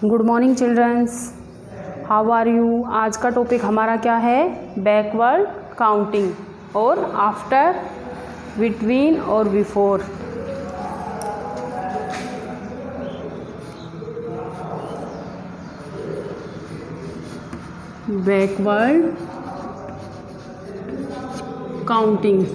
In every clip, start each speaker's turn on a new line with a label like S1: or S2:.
S1: Good morning childrens, how are you. आज का topic हमारा क्या है, बैकवर्ड काउंटिंग और आफ्टर, बिटवीन और before. Backward counting,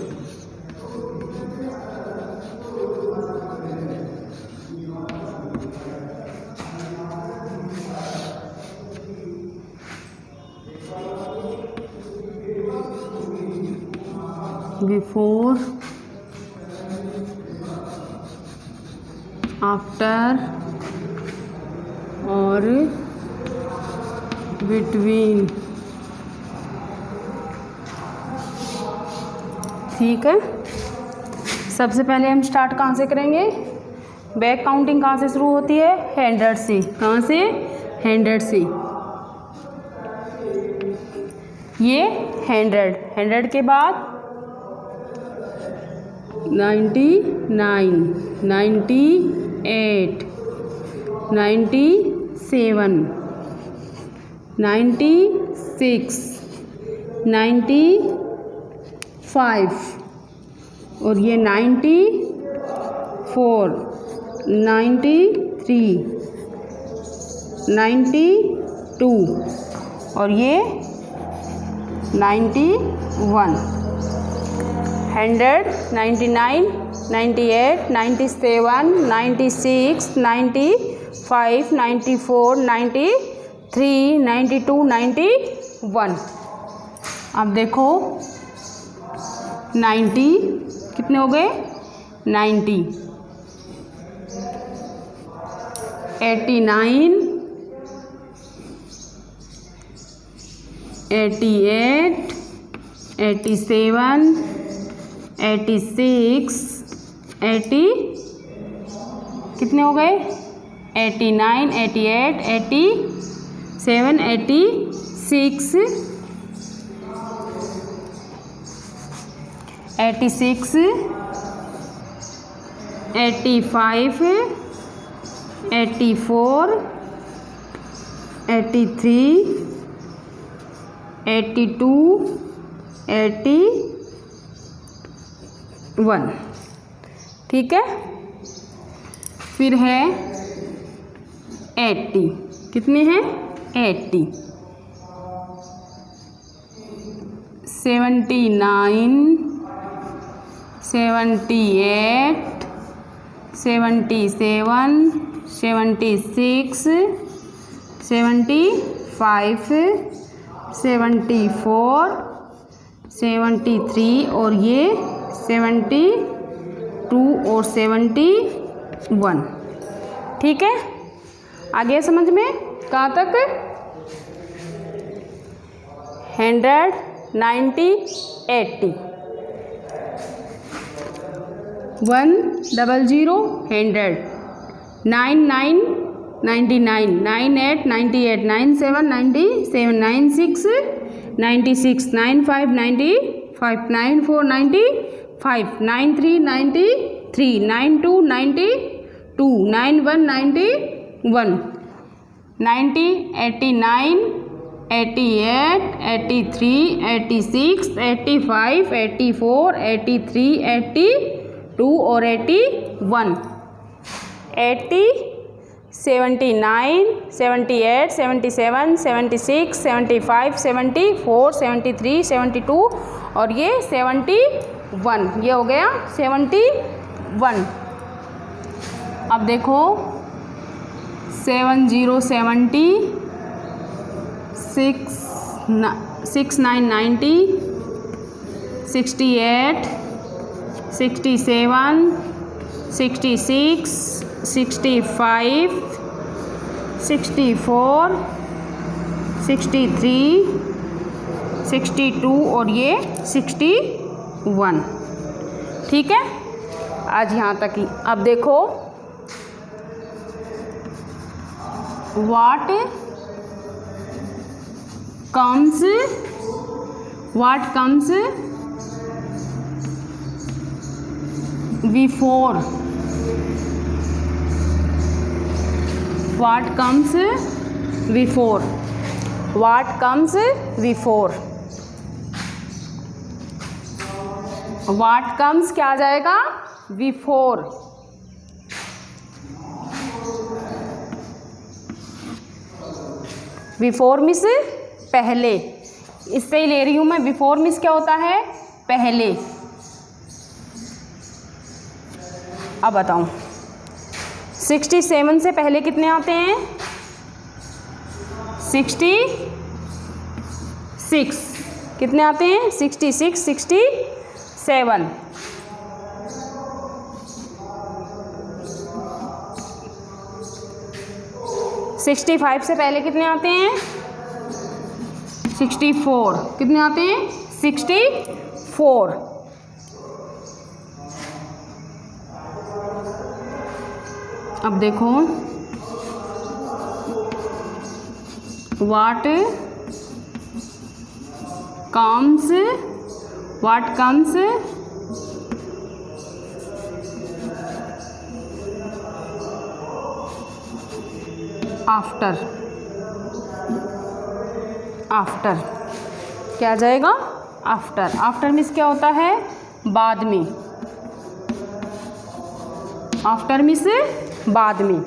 S1: before, after और बिटवीन। ठीक है, सबसे पहले हम स्टार्ट कहाँ से करेंगे। बैक काउंटिंग कहाँ से शुरू होती है, 100 से। कहाँ से, 100 से। ये 100 के बाद 99, 98, 97, 96, 95 और ये 94, 93, 92 और ये 91। 100, 99, 98, 97, 96, 95, 94, 93, 92, 91। अब देखो 90 कितने हो गए, 90, 89, 88, 87, 86, 80 कितने हो गए, 89, 88, 87, 86, 86, 85, 84, 83, 82, 81। ठीक है, फिर है 80, कितने हैं, 80, 79, 78, 77, 76, 75, 74, 73 और ये 72 और 71। ठीक है, आगे समझ में, कहाँ तक, 100, 90, 80, 100, 100, 99, 99, 98, 98, 97, 97, 96, 96, 95, 95, 94, 95, 93, 93, 92, 92, 91, 91, 90, 89, 88, 83, 86, 85, 84, 83, 82 और 81, 80, 79, 78, 77, 76, 75, 74, 73, 72 और ये 71। ये हो गया 71। अब देखो 70, 70, 69, 90, 68, 67, 66, 65, 64, 63, 62 और ये 61। ठीक है, आज यहाँ तक ही। अब देखो what comes before what comes before, what comes before, what comes क्या आ जाएगा, बिफोर। बिफोर मीन्स पहले, इससे ही ले रही हूँ मैं। बिफोर मीन्स क्या होता है, पहले। अब बताऊँ 67 से पहले कितने आते हैं, 66। कितने आते हैं, 66, 67। 65 से पहले कितने आते हैं, 64। कितने आते हैं, 64। अब देखो व्हाट कम्स आफ्टर, आफ्टर क्या आ जाएगा, आफ्टर। आफ्टर मीन्स क्या होता है, बाद में। आफ्टर मीन्स बाद में,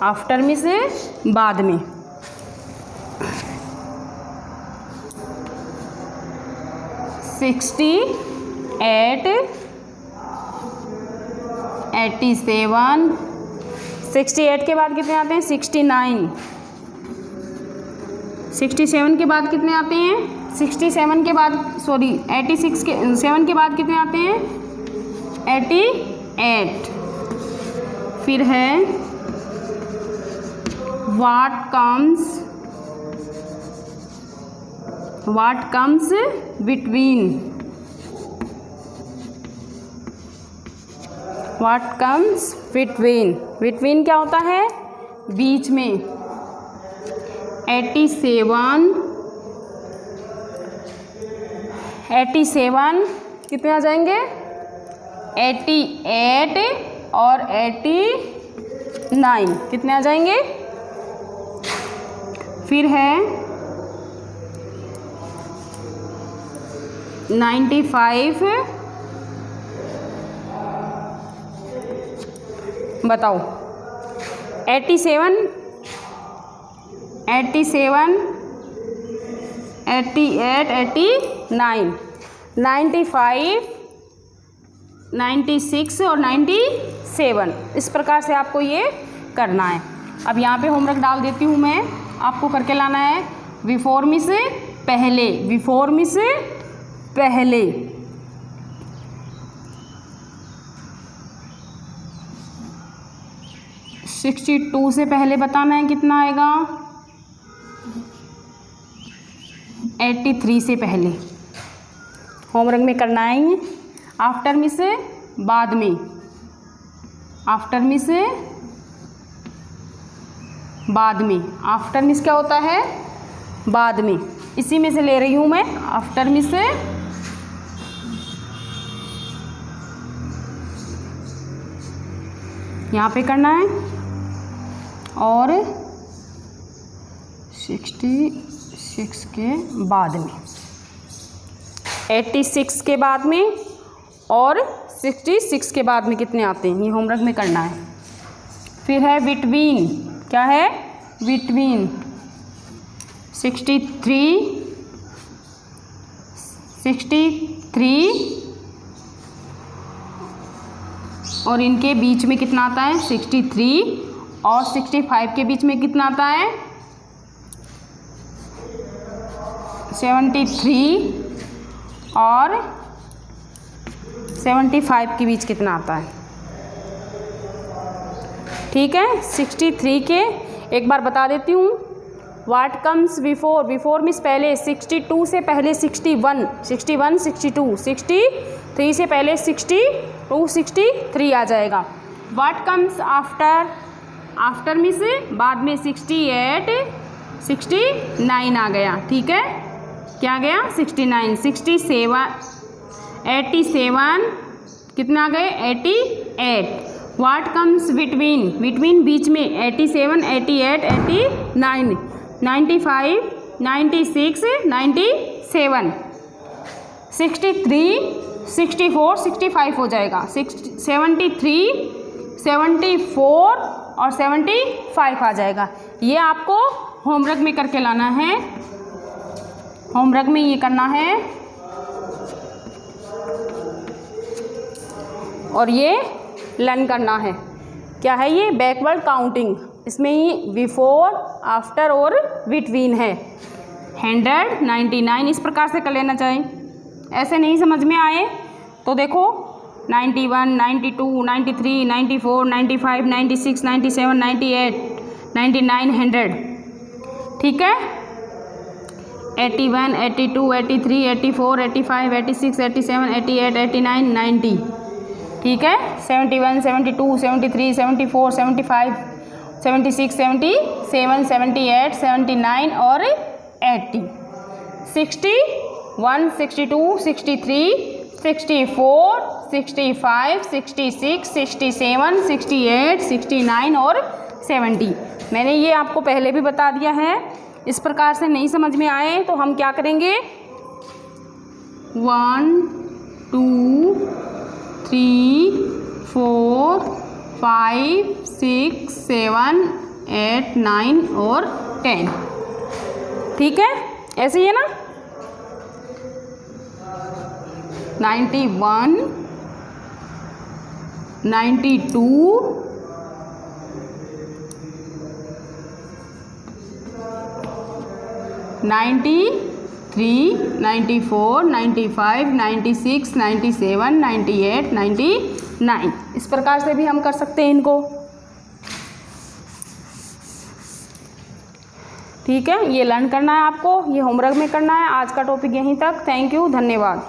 S1: आफ्टर मीन्स बाद में। 68, 87, 68 के बाद कितने आते हैं, 69। 67 के बाद कितने आते हैं, 67 के बाद 86 के 7 के बाद कितने आते हैं, 88। फिर है what comes between, what comes between, between क्या होता है, बीच में। 87 कितने आ जाएंगे, 88 और 89 कितने आ जाएंगे। फिर है 95, बताओ 87, 88, 89, 95, 96 और 97। इस प्रकार से आपको ये करना है। अब यहाँ पे होमवर्क डाल देती हूँ मैं, आपको करके लाना है। बिफोर मीन्स पहले, बिफोर मीन्स पहले। 62 से पहले बताना है कितना आएगा, 83 से पहले। होमवर्क में करना है। आफ्टर में से बाद में, आफ्टर में से बाद में। आफ्टर मीन्स क्या होता है, बाद में। इसी में से ले रही हूँ मैं, आफ्टर में से यहाँ पे करना है। और 66 के बाद में, 86 के बाद में और 66 के बाद में कितने आते हैं, ये होमवर्क में करना है। फिर है बिटवीन, क्या है, बिटवीन। 63 और इनके बीच में कितना आता है, 63 और 65 के बीच में कितना आता है, 73 और 75 के बीच कितना आता है। ठीक है, 63 के एक बार बता देती हूँ। What comes before, before means पहले। 62 से पहले 61, 61, 62, 63 से पहले 62, 63 आ जाएगा। What comes after, after means बाद में। 68, 69 आ गया। ठीक है, क्या गया, 69, 67, 87 कितना आ गए, 88 व्हाट कम्स बिटवीन, बिटवीन बीच में 87, 88, 89, 95, 96, 97, 63, 64, 65 हो जाएगा, 73, 74 और 75 आ जाएगा। ये आपको होमवर्क में करके लाना है, होमवर्क में ये करना है और ये लर्न करना है। क्या है ये? Backward counting. इसमें ही बिफोर, आफ्टर और बिटवीन है। 100, 99 इस प्रकार से कर लेना चाहिए। ऐसे नहीं समझ में आए तो देखो 91, 92, 93, 94, 95, 96, 97, 98, 99, 100। ठीक है। 81, 82, 83, 84, 85, 86, 87, 88, 89, 90। ठीक है। 71, 72, 73, 74, 75, 76, 77, 78, 79 और 80। 61, 62, 63, 64, 65, 66, 67, 68, 69 और 70। मैंने ये आपको पहले भी बता दिया है। इस प्रकार से नहीं समझ में आए तो हम क्या करेंगे? 1, 2, 3, 4, 5, 6, 7, 8, 9 और 10। ठीक है, ऐसे ही है ना। 91, 92, 93, 94, 95, 96, 97, 98, 99 इस प्रकार से भी हम कर सकते हैं इनको। ठीक है, ये लर्न करना है आपको, ये होमवर्क में करना है। आज का टॉपिक यहीं तक। थैंक यू, धन्यवाद।